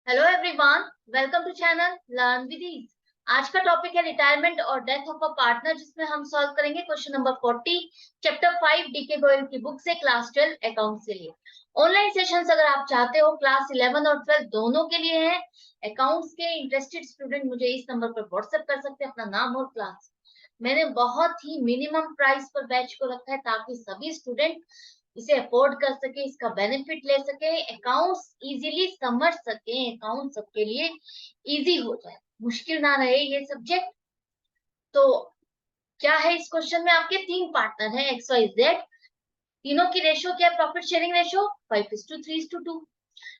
Hello everyone, welcome to channel learn with ease. आज का topic है रिटायरमेंट और डेथ ऑफ अ पार्टनर, जिसमें हम सॉल्व करेंगे question number 40 chapter 5 DK Goyal की बुक से क्लास 12 अकाउंट्स के लिए। ऑनलाइन सेशंस अगर आप चाहते हो क्लास 11 और 12 दोनों के लिए हैं। अकाउंट्स के इंटरेस्टेड स्टूडेंट मुझे इस नंबर पर व्हाट्सएप कर सकते हैं अपना नाम और क्लास। मैंने बहुत ही मिनिमम प्राइस पर बैच को रखा है ताकि सभी स्टूडेंट इसे अफोर्ड कर सके, इसका बेनिफिट ले सके, अकाउंट्स इजीली समझ सके, अकाउंट सबके लिए इजी हो जाए, मुश्किल ना रहे ये सब्जेक्ट। तो क्या है, इस क्वेश्चन में आपके तीन पार्टनर हैं एक्स वाई जेड। तीनों की रेशियो क्या है? Profit sharing ratio 5:3:2।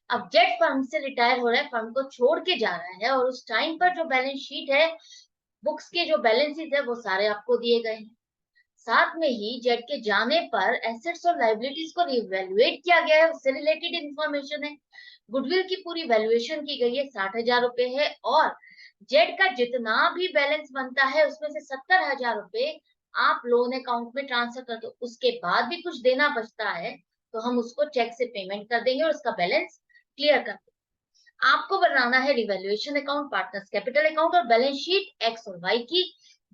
अब जेड फर्म से रिटायर हो रहा है, फर्म को छोड़ के जा रहा है, और उस टाइम पर जो बैलेंस शीट है, बुक्स के जो बैलेंसेस है वो सारे आपको दिए गए हैं। साथ में ही जेड के जाने पर एसेट्स और लाइबिलिटीज को रिवैल्यूएट किया गया है, उससे रिलेटेड इंफॉर्मेशन है। गुडविल की पूरी वैल्यूएशन की गई है, 60,000 रुपए है। और जेड का जितना भी बैलेंस बनता है उसमें से 70,000 रुपए आप लोन अकाउंट में ट्रांसफर कर दो। उसके बाद भी कुछ देना बचता है तो हम उसको चेक से पेमेंट कर देंगे और उसका बैलेंस क्लियर कर देंगे। आपको बनाना है revaluation account, partners capital account और बैलेंस शीट एक्स और वाई की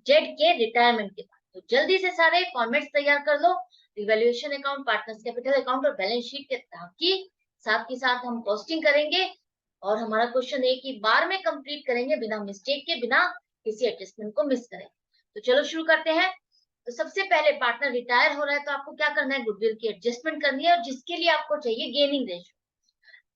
जेड के रिटायरमेंट के बाद। तो जल्दी से सारे फॉर्मेट्स तैयार कर लो, revaluation account, partners capital account और बैलेंस शीट के, ताकि साथ के साथ हम कॉस्टिंग करेंगे और हमारा क्वेश्चन एक ही बार में कंप्लीट करेंगे, बिना मिस्टेक के, बिना किसी एडजस्टमेंट को मिस करें। तो चलो शुरू करते हैं। तो सबसे पहले पार्टनर रिटायर हो रहा है तो आपको क्या करना है? गुडविल की एडजस्टमेंट करनी है, और जिसके लिए आपको चाहिए गेनिंग रेशियो।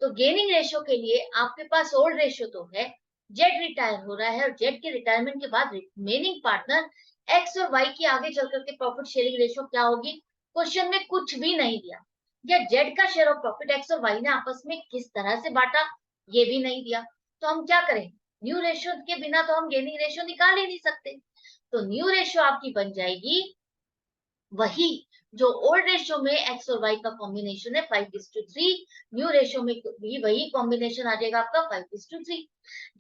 तो गेनिंग रेशियो के लिए आपके पास ओल्ड रेशियो तो है, जेड रिटायर हो रहा है और जेड के रिटायरमेंट के बाद रिमेनिंग पार्टनर एक्स और वाई की आगे चल करके प्रॉफिट शेयरिंग रेशियो क्या होगी? क्वेश्चन में कुछ भी नहीं दिया, या जेड का शेयर ऑफ प्रॉफिट एक्स और वाई ने आपस में किस तरह से बांटा ये भी नहीं दिया। तो हम क्या करें? न्यू रेशियो के बिना तो हम गेनिंग रेशियो निकाल ही नहीं सकते। तो न्यू रेशियो आपकी बन जाएगी वही जो ओल्ड रेशियो में एक्स और वाई का कॉम्बिनेशन है 5:3। न्यू रेशियो में भी वही कॉम्बिनेशन आ जाएगा आपका 5:3।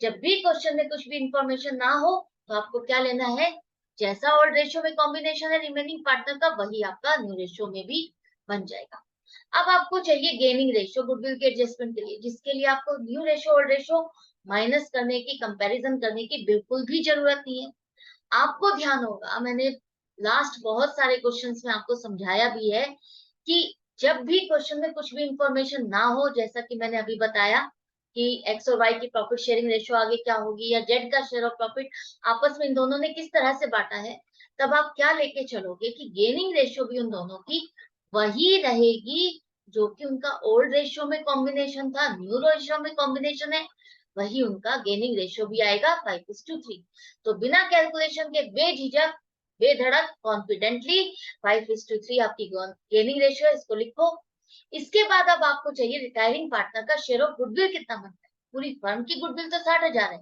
जब भी क्वेश्चन में कुछ भी इंफॉर्मेशन ना हो तो आपको क्या लेना है? जैसा ओल्ड रेशियो में कॉम्बिनेशन है रिमेनिंग पार्टनर का, वही आपका न्यू रेशियो में भी बन जाएगा। अब आपको चाहिए गेनिंग रेशियो गुडविल के एडजस्टमेंट के लिए, जिसके लिए आपको new ratio old ratio minus करने की, कंपैरिजन करने की बिल्कुल भी जरूरत नहीं है। आपको ध्यान होगा, मैंने लास्ट बहुत सारे क्वेश्चंस में आपको समझाया भी है कि जब भी क्वेश्चन में कुछ भी इंफॉर्मेशन ना हो, जैसा कि मैंने अभी बताया कि एक्स और वाई की प्रॉफिट शेयरिंग रेशियो आगे क्या होगी, या जेड का शेयर ऑफ प्रॉफिट आपस में इन दोनों ने किस तरह से बांटा है, तब आप क्या लेके चलोगे कि गेनिंग रेशियो भी उन दोनों की वही रहेगी जो कि उनका ओल्ड रेशियो में कॉम्बिनेशन था, न्यू रेशियो में कॉम्बिनेशन है, वही उनका गेनिंग रेशियो भी आएगा 5:3। तो बिना कैलकुलेशन के बेझिझक, बेधड़क, कॉन्फिडेंटली 5:3 आपकी गेनिंग रेशियो है, इसको लिखो। इसके बाद अब आपको चाहिए रिटायरिंग पार्टनर का शेयर ऑफ गुडविल कितना बनता है। पूरी फर्म की गुडविल तो 60,000 है,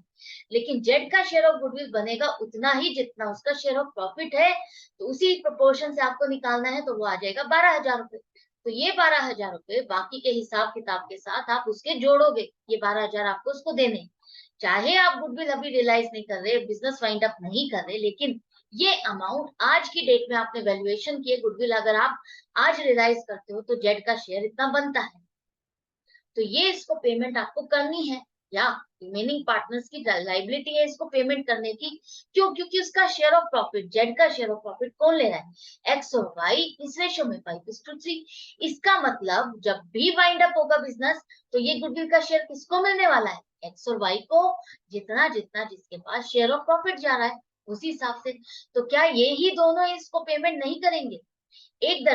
लेकिन जेड का शेयर ऑफ गुडविल बनेगा उतना ही जितना उसका शेयर ऑफ प्रॉफिट है। तो उसी प्रोपोर्शन से आपको निकालना है, तो वो आ जाएगा 12,000 रुपए। तो ये 12,000 रुपए बाकी के हिसाब किताब के साथ आप उसके जोड़ोगे, ये 12,000 आपको उसको देने। चाहे आप गुडविल अभी रियलाइज नहीं कर रहे, बिजनेस वाइंड अप नहीं कर रहे, लेकिन ये अमाउंट आज की डेट में आपने वैल्यूएशन किए गुडविल, अगर आप आज रियलाइज करते हो तो जेड का शेयर इतना बनता है। तो ये इसको पेमेंट आपको करनी है, या रिमेनिंग पार्टनर्स की लाइबिलिटी है इसको पेमेंट करने की। क्यों? क्योंकि उसका शेयर ऑफ प्रॉफिट, जेड का शेयर ऑफ प्रॉफिट कौन ले रहा है? एक्स और वाई, इस रेशो में 5:3। इसका मतलब जब भी वाइंड अप होगा बिजनेस, तो ये गुडविल का शेयर किसको मिलने वाला है? एक्स और वाई को, जितना जितना जिसके पास शेयर ऑफ प्रॉफिट जा रहा है उसी हिसाब से। तो क्या ये ही दोनों इसको पेमेंट नहीं करेंगे? एक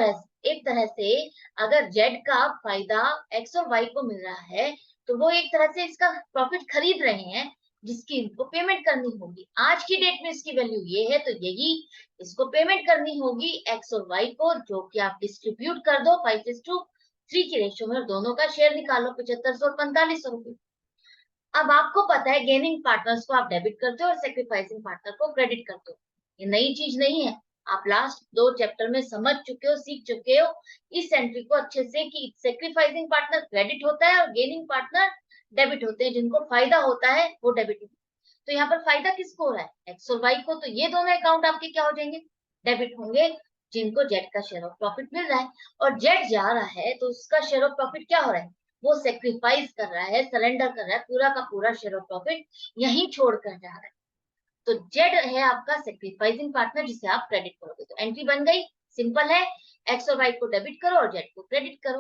तरह से अगर जेड का फायदा एक्स और वाई को मिल रहा है, तो वो एक तरह से इसका प्रॉफिट खरीद रहे हैं, जिसकी इनको पेमेंट करनी होगी। आज की डेट में इसकी वैल्यू ये है, तो यही इसको पेमेंट करनी होगी एक्स और वाई को, जो कि आप डिस्ट्रीब्यूट कर दो 5:3 की रेशियो में, और दोनों का शेयर निकालो 7500 और 4500 रुपए। अब आपको पता है गेनिंग पार्टनर्स को आप डेबिट करते हो और सेक्रीफाइसिंग पार्टनर को क्रेडिट करते हो। ये नई चीज नहीं है, आप लास्ट 2 चैप्टर में समझ चुके हो, सीख चुके हो इस एंट्री को अच्छे से, कि सेक्रीफाइसिंग पार्टनर क्रेडिट होता है और गेनिंग पार्टनर डेबिट होते हैं। जिनको फायदा होता है वो डेबिट होता है। तो यहाँ पर फायदा किसको हो रहा है? एक्स और वाई को। तो ये दोनों अकाउंट आपके क्या हो जाएंगे? डेबिट होंगे, जिनको जेड का शेयर ऑफ प्रॉफिट मिल रहा है। और जेड जा रहा है तो उसका शेयर ऑफ प्रॉफिट क्या हो रहा है? वो सेक्रीफाइस कर रहा है, सरेंडर कर रहा है, पूरा का पूरा शेयर ऑफ प्रॉफिट यहीं छोड़ कर जा रहा है। तो जेड है आपका सेक्रीफाइसिंग पार्टनर, जिसे आप क्रेडिट करोगे। तो एंट्री बन गई, सिंपल है, एक्स और वाई को डेबिट करो और जेड को क्रेडिट करो,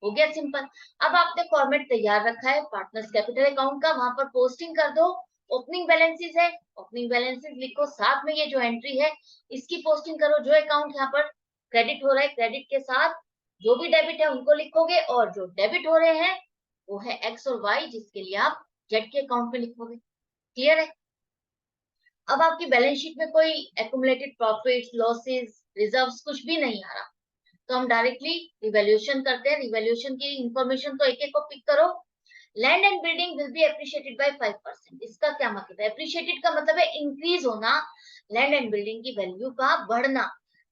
हो गया सिंपल। अब आपने फॉर्मेट तैयार रखा है पार्टनर्स कैपिटल अकाउंट का, वहां पर पोस्टिंग कर दो। ओपनिंग बैलेंसेस है, ओपनिंग बैलेंसेस लिखो, साथ में ये जो एंट्री है इसकी पोस्टिंग करो। जो अकाउंट यहाँ पर क्रेडिट हो रहा है, क्रेडिट के साथ जो भी डेबिट है उनको लिखोगे, और जो डेबिट हो रहे हैं वो है एक्स और वाई, जिसके लिए आप जेड के अकाउंट में लिखोगे। क्लियर है? अब आपकी बैलेंस शीट में कोई एक्यूमुलेटेड प्रॉफिट्स, लॉसेस, रिजर्व्स कुछ भी नहीं आ रहा, तो हम डायरेक्टली रिवैल्यूएशन करते हैं। रिवैल्यूएशन की इंफॉर्मेशन तो एक एक को पिक करो। Land and building will be appreciated by 5%। इसका क्या मतलब है? एप्रिशिएटेड का मतलब है इंक्रीज होना, लैंड एंड बिल्डिंग की वैल्यू का बढ़ना।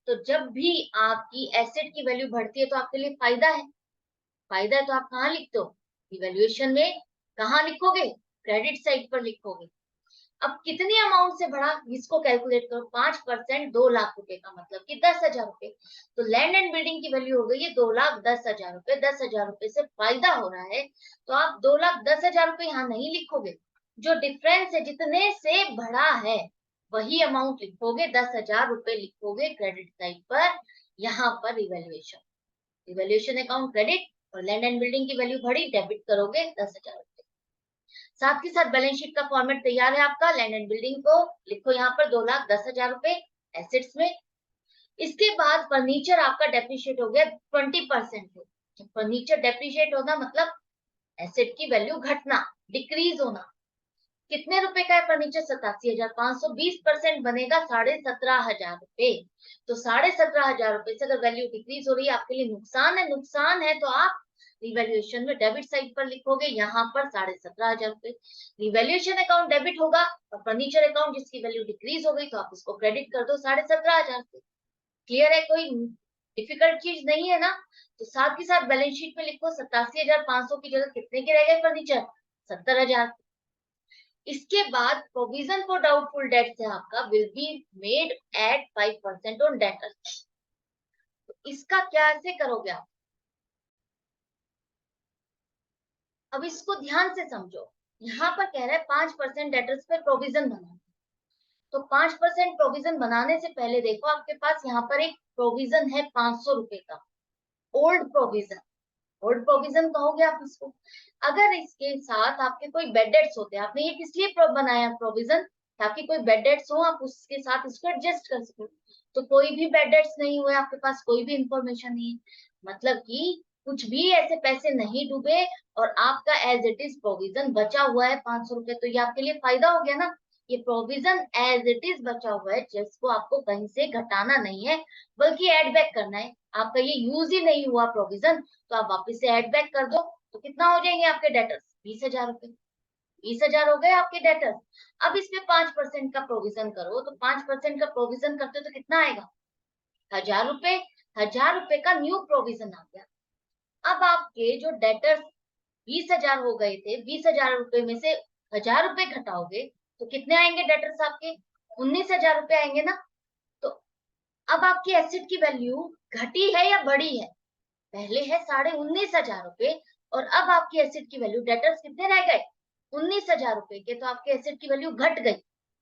तो जब भी आपकी एसेट की वैल्यू बढ़ती है तो आपके लिए फायदा है। फायदा है तो आप कहाँ लिखते हो? रिवैल्यूएशन में। कहाँ लिखोगे? क्रेडिट साइड पर लिखोगे। अब कितनी अमाउंट से बढ़ा, इसको कैलकुलेट करो। 5%, 2 लाख रुपए का मतलब कि 10,000 रुपए। तो लैंड एंड बिल्डिंग की वैल्यू हो गई है 2,10,000 रुपए। 10,000 रुपए से फायदा हो रहा है, तो आप 2,10,000 रुपए यहाँ नहीं लिखोगे। जो डिफरेंस है, जितने से बढ़ा है वही अमाउंट लिखोगे, 10,000 रुपए लिखोगे क्रेडिट साइड पर। यहाँ पर रिवैल्यूएशन, रिवैल्यूएशन अकाउंट क्रेडिट, और लैंड एंड बिल्डिंग की वैल्यू बढ़ी, डेबिट करोगे 10,000 रुपए। साथ के साथ बैलेंस शीट का फॉर्मेट तैयार है आपका। लैंड एंड बिल्डिंग को लिखो यहाँ पर 2,10,000 रुपए एसेट्स में। इसके बाद फर्नीचर आपका डेप्रिशिएट हो गया 20%। फर्नीचर डेप्रिशिएट होना मतलब एसेट की वैल्यू घटना, डिक्रीज होना। कितने रुपए का है फर्नीचर? 87,500। 20% बनेगा 17,500 रुपए। तो 17,500 रुपए से अगर वैल्यू डिक्रीज हो रही है, आपके लिए नुकसान है। नुकसान है तो आप रिवैल्यूएशन में डेबिट साइड पर लिखोगे, यहाँ पर 17,500 रुपए। रिवैल्यूएशन अकाउंट डेबिट होगा, और फर्नीचर अकाउंट जिसकी वैल्यू डिक्रीज हो गई तो आप इसको क्रेडिट कर दो 17,500 से। क्लियर है? कोई डिफिकल्ट चीज नहीं है ना? तो साथ ही साथ बैलेंस शीट में लिखो 87,500 की जगह कितने के रह गए फर्नीचर? 70,000। इसके बाद प्रोविजन फॉर डाउटफुल डेट्स है आपका, will be made at 5% on debtors. तो इसका क्या ऐसे करोगे आप? अब इसको ध्यान से समझो। यहाँ पर कह रहा है 5% डेटर्स पे प्रोविजन बनाना। तो 5% प्रोविजन बनाने से पहले देखो, आपके पास यहाँ पर एक प्रोविजन है 500 रुपए का, ओल्ड प्रोविजन। ओल्ड प्रोविजन कहोगे आप इसको। अगर इसके साथ आपके कोई बेड डेट्स होते हैं, आपने ये किस लिए बनाया प्रोविजन? ताकि कोई बेड डेट्स हो, आप उसके साथ इसको एडजस्ट कर सको। तो कोई भी बेड डेट्स नहीं हुए, आपके पास कोई भी इंफॉर्मेशन नहीं है, मतलब कि कुछ भी ऐसे पैसे नहीं डूबे, और आपका एज इट इज प्रोविजन बचा हुआ है 500 रुपए। तो ये आपके लिए फायदा हो गया ना। ये प्रोविजन एज इट इज बचा हुआ है, जिसको आपको कहीं से घटाना नहीं है, बल्कि एड बैक करना है। आपका ये यूज ही नहीं हुआ प्रोविजन, तो आप वापस से एड बैक कर दो। तो कितना हो जाएंगे आपके डेटर्स? 20,000 रुपए। 20,000 हो गए आपके डेटर्स। अब इसमें 5% का प्रोविजन करो, तो 5% का प्रोविजन करते हो तो कितना आएगा? 1,000 रुपए। 1,000 रुपए का न्यू प्रोविजन आ गया। अब आपके जो डेटर्स 20,000 हो गए थे, 20,000 रुपए में से 1,000 रुपए घटाओगे तो कितने आएंगे डेटर्स आपके? 19,000 रुपए आएंगे ना। तो अब आपकी एसेट की वैल्यू घटी है या बढ़ी है? पहले है 19,500 रुपए, और अब आपकी एसेट की वैल्यू, डेटर्स कितने रह गए? 19,000 रुपए के। तो आपके एसेट की वैल्यू घट गई।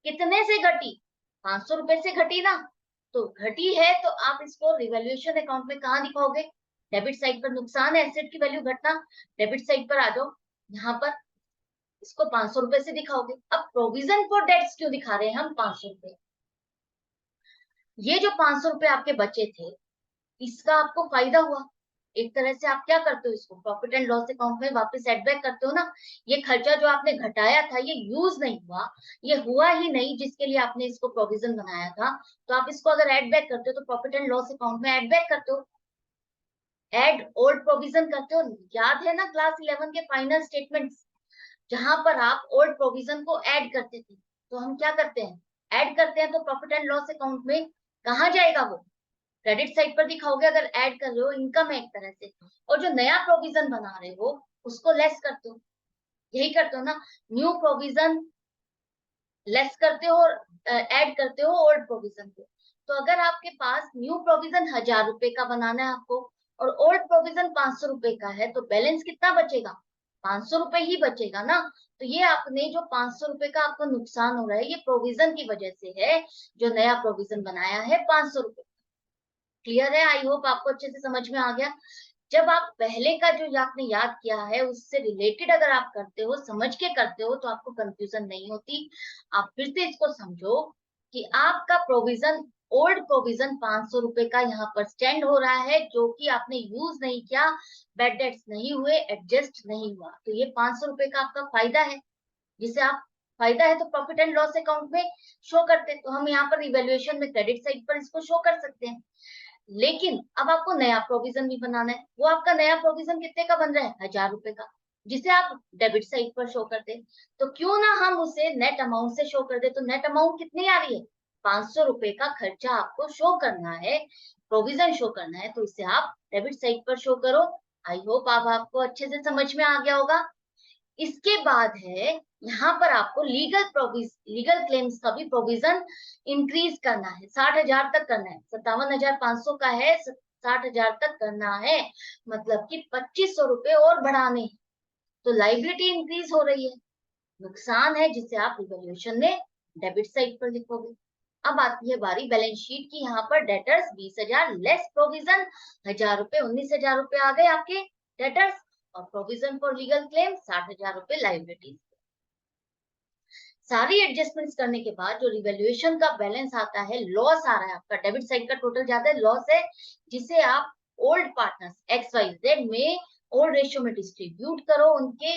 कितने से घटी? 500 रुपए से घटी ना। तो घटी है तो आप इसको रिवैल्यूएशन अकाउंट में कहाँ दिखाओगे? डेबिट साइड पर। नुकसान है एसेट की वैल्यू घटना, डेबिट साइड पर आ जाओ। यहाँ पर इसको 500 रुपए से दिखाओगे। अब प्रोविजन फॉर डेट्स क्यों दिखा रहे हैं हम 500 रुपए? ये जो 500 रुपए आपके बचे थे, इसका आपको फायदा हुआ। एक तरह से आप क्या करते हो, इसको प्रॉफिट एंड लॉस अकाउंट में वापस एड बैक करते हो ना। ये खर्चा जो आपने घटाया था ये यूज नहीं हुआ, ये हुआ ही नहीं जिसके लिए आपने इसको प्रोविजन बनाया था। तो आप इसको अगर एड बैक करते हो तो प्रॉफिट एंड लॉस अकाउंट में एड बैक करते हो, एड ओल्ड प्रोविजन करते हो। याद है ना क्लास 11 के फाइनल स्टेटमेंट्स, जहां पर आप ओल्ड प्रोविजन को ऐड करते थे। तो हम क्या करते हैं? ऐड करते हैं। तो प्रॉफिट एंड लॉस अकाउंट में कहाँ जाएगा वो? क्रेडिट साइड पर दिखाओगे अगर ऐड कर रहे हो, इनकम है एक तरह से। और जो नया प्रोविजन बना रहे हो उसको लेस करते हो, यही करते हो ना। न्यू प्रोविजन लेस करते हो और ऐड करते हो ओल्ड प्रोविजन को। तो अगर आपके पास न्यू प्रोविजन 1,000 रुपए का बनाना है आपको, और ओल्ड प्रोविजन 500 रुपए का है तो बैलेंस कितना बचेगा, 500 रुपए ही बचेगा ना। तो ये आपने जो 500 रुपए का आपको नुकसान हो रहा है ये प्रोविजन की वजह से है, जो नया प्रोविजन बनाया है 500 रुपए। क्लियर है? आई होप आपको अच्छे से समझ में आ गया। जब आप पहले का जो आपने याद किया है उससे रिलेटेड अगर आप करते हो, समझ के करते हो, तो आपको कंफ्यूजन नहीं होती। आप फिर से इसको समझो कि आपका प्रोविजन, ओल्ड प्रोविजन 500 रुपए का यहाँ पर स्टैंड हो रहा है, जो कि आपने यूज नहीं किया, बैड डेट्स नहीं हुए, एडजस्ट नहीं हुआ, तो ये 500 रुपए का आपका फायदा है, जिसे आप, फायदा है तो प्रॉफिट एंड लॉस अकाउंट में शो करते हैं, तो हम यहाँ पर इवेल्युएशन में क्रेडिट साइड पर इसको शो कर सकते हैं। लेकिन अब आपको नया प्रोविजन भी बनाना है, वो आपका नया प्रोविजन कितने का बन रहा है, 1000 रुपए का, जिसे आप डेबिट साइड पर शो कर दे। तो क्यों ना हम उसे नेट अमाउंट से शो कर दे। तो नेट अमाउंट कितनी आ रही है, 500 रुपए का खर्चा आपको शो करना है, प्रोविजन शो करना है, तो इसे आप डेबिट साइड पर शो करो। आई होप अब आपको अच्छे से समझ में आ गया होगा। इसके बाद है यहाँ पर आपको लीगल क्लेम्स का भी प्रोविजन इंक्रीज करना है, 60,000 तक करना है। 57,500 का है, 60,000 तक करना है, मतलब कि 2500 रुपए और बढ़ाने हैं। तो लाइबिलिटी इंक्रीज हो रही है, नुकसान है, जिसे आप रिवॉल्यूशन में डेबिट साइड पर लिखोगे। अब आती है बारी बैलेंस शीट की। यहाँ पर डेटर्स 20,000 लेस प्रोविजन, 1,000 रुपए, 19,000 रुपए आ गए आपके डेटर्स, और प्रोविजन फॉर लीगल क्लेम 60,000 रुपए लाइबिलिटीज। सारी एडजस्टमेंट्स करने के बाद जो रिवैल्यूएशन का बैलेंस आता है, लॉस आ रहा है आपका, डेबिट साइड का टोटल ज्यादा है, लॉस है, जिसे आप ओल्ड पार्टनर्स XYZ में ओल्ड रेशियो में डिस्ट्रीब्यूट करो। उनके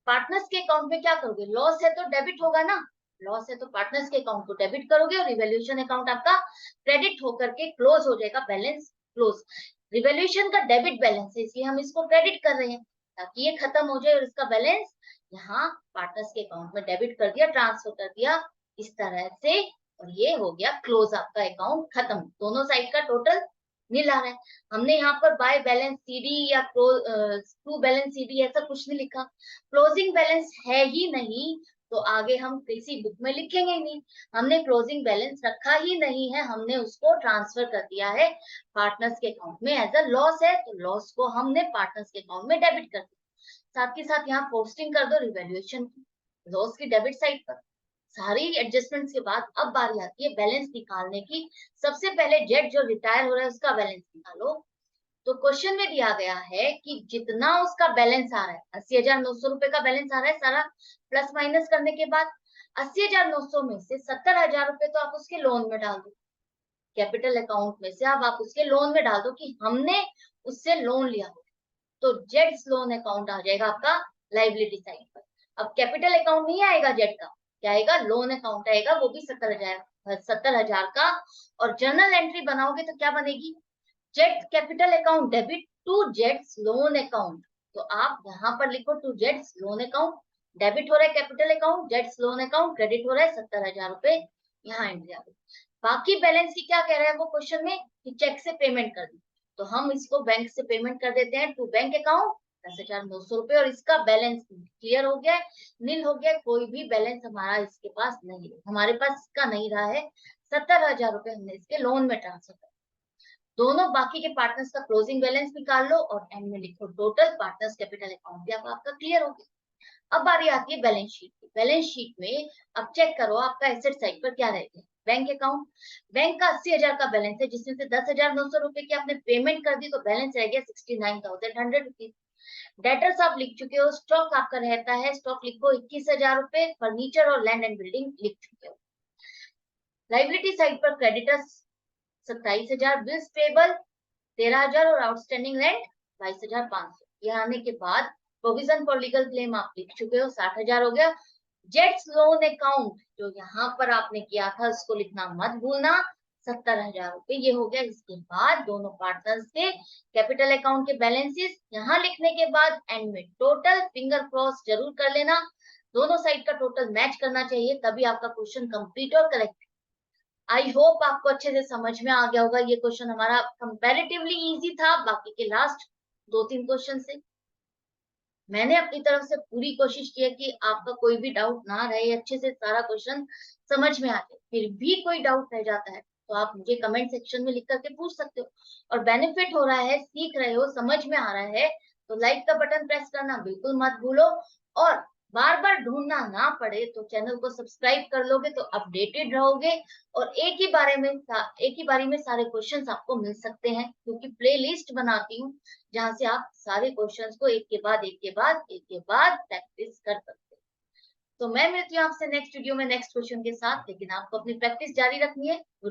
पार्टनर्स के अकाउंट में क्या करोगे, लॉस है तो डेबिट होगा ना, लॉस है तो पार्टनर्स के अकाउंट को डेबिट करोगे और रिवैल्यूएशन अकाउंट आपका क्रेडिट होकर के क्लोज हो जाएगा, बैलेंस क्लोज। रिवैल्यूएशन का डेबिट बैलेंस है, इसलिए हम इसको क्रेडिट कर रहे हैं ताकि ये खत्म हो जाए और इसका बैलेंस यहाँ पार्टनर्स के अकाउंट में डेबिट कर दिया, ट्रांसफर कर दिया, इस तरह से, और ये हो गया क्लोज, आपका अकाउंट खत्म, दोनों साइड का टोटल नील आ रहा है। हमने यहाँ पर बाय बैलेंस सीडी या टू बैलेंस सीडी ऐसा कुछ नहीं लिखा, क्लोजिंग बैलेंस है ही नहीं, तो आगे हम किसी बुक में लिखेंगे ही नहीं। हमने क्लोजिंग बैलेंस रखा ही नहीं है, हमने उसको ट्रांसफर कर दिया है पार्टनर्स के अकाउंट में एज अ लॉस है, तो लॉस को हमने पार्टनर्स के अकाउंट में डेबिट कर दिया। साथ ही साथ यहाँ पोस्टिंग कर दो रिवैल्यूएशन की, लॉस की डेबिट साइड पर। सारी एडजस्टमेंट्स के बाद अब बारी आती है बैलेंस निकालने की। सबसे पहले जेट जो रिटायर हो रहा है उसका बैलेंस निकालो। तो क्वेश्चन में दिया गया है कि जितना उसका बैलेंस आ रहा है, 80,900 रुपए का बैलेंस आ रहा है सारा, प्लस माइनस करने के बाद 80,900 में से 70,000 रुपए तो आप उसके लोन में डाल दो, कैपिटल अकाउंट में से अब आप उसके लोन में डाल दो कि हमने उससे लोन लिया हो, तो जेट्स लोन अकाउंट आ जाएगा आपका लाइबिलिटी साइड पर। अब कैपिटल अकाउंट नहीं आएगा जेट का, क्या आएगा, लोन अकाउंट आएगा, वो भी 70,000 का। और जर्नल एंट्री बनाओगे तो क्या बनेगी, Z capital account debit to जेट्स लोन अकाउंट। तो आप यहाँ पर लिखो टू जेट्स लोन अकाउंट, डेबिट हो रहा है कैपिटल अकाउंट, जेट्स लोन अकाउंट, क्रेडिट हो रहा है 70,000 रुपए, यहाँ एंट्री आ गई। बाकी बैलेंस की क्या कह रहा है वो क्वेश्चन में कि चेक से पेमेंट कर दी, तो हम इसको बैंक से पेमेंट कर देते हैं टू बैंक अकाउंट 10,900 रुपए, और इसका बैलेंस क्लियर हो गया, नील हो गया, कोई भी बैलेंस हमारा इसके पास नहीं है, हमारे पास इसका नहीं रहा है। 70,000 रुपए हमने इसके लोन में ट्रांसफर कर, दोनों बाकी के पार्टनर्स का क्लोजिंग बैलेंस निकाल लो और एंड में लिखो टोटल पार्टनर्स कैपिटल अकाउंट भी आपका क्लियर हो गया। अब बारी आती है बैलेंस शीट की। बैलेंस शीट में अब चेक करो आपका एसेट साइड पर क्या रहते हैं, बैंक अकाउंट, बैंक का 80,000 का बैलेंस है, जिसमें से 10,900 रुपए की आपने पेमेंट कर दी, तो बैलेंस रह गया 69,100 रुपीज। डेटर्स आप लिख चुके हो, स्टॉक आपका रहता है, स्टॉक लिखो 21,000 रुपए, फर्नीचर और लैंड एंड बिल्डिंग लिख चुके हो। लाइबिलिटी साइड पर क्रेडिटर्स 27,000, बिल्स पेबल 13,000 और आउटस्टैंडिंग रेंट 22,500। ये आने के बाद प्रोविजन फॉर लीगल क्लेम आप लिख चुके हो, 60,000 हो गया। जेट्स लोन अकाउंट जो यहाँ पर आपने किया था उसको लिखना मत भूलना, 70,000 रुपए, ये हो गया। इसके बाद दोनों पार्टनर्स के कैपिटल अकाउंट के बैलेंसेस यहाँ लिखने के बाद एंड में टोटल, फिंगर क्रॉस जरूर कर लेना, दोनों साइड का टोटल मैच करना चाहिए, तभी आपका क्वेश्चन कंप्लीट और करेक्ट। आई होप आपको अच्छे से समझ में आ गया होगा। ये क्वेश्चन हमारा कंपैरेटिवली इजी था बाकी के लास्ट 2-3 क्वेश्चन से। मैंने अपनी तरफ से पूरी कोशिश की है कि आपका कोई भी डाउट ना रहे, अच्छे से सारा क्वेश्चन समझ में आ जाए। फिर भी कोई डाउट रह जाता है तो आप मुझे कमेंट सेक्शन में लिख करके पूछ सकते हो। और बेनिफिट हो रहा है, सीख रहे हो, समझ में आ रहा है, तो लाइक का बटन प्रेस करना बिल्कुल मत भूलो। और बार बार ढूंढना ना पड़े तो चैनल को सब्सक्राइब कर लोगे तो अपडेटेड रहोगे, और एक ही बारी में सारे क्वेश्चंस आपको मिल सकते हैं, क्योंकि प्ले लिस्ट बनाती हूँ जहां से आप सारे क्वेश्चंस को एक के बाद एक के बाद एक के बाद प्रैक्टिस कर सकते हो। तो मैं मिलती हूँ आपसे नेक्स्ट वीडियो में नेक्स्ट क्वेश्चन के साथ, लेकिन आपको अपनी प्रैक्टिस जारी रखनी है।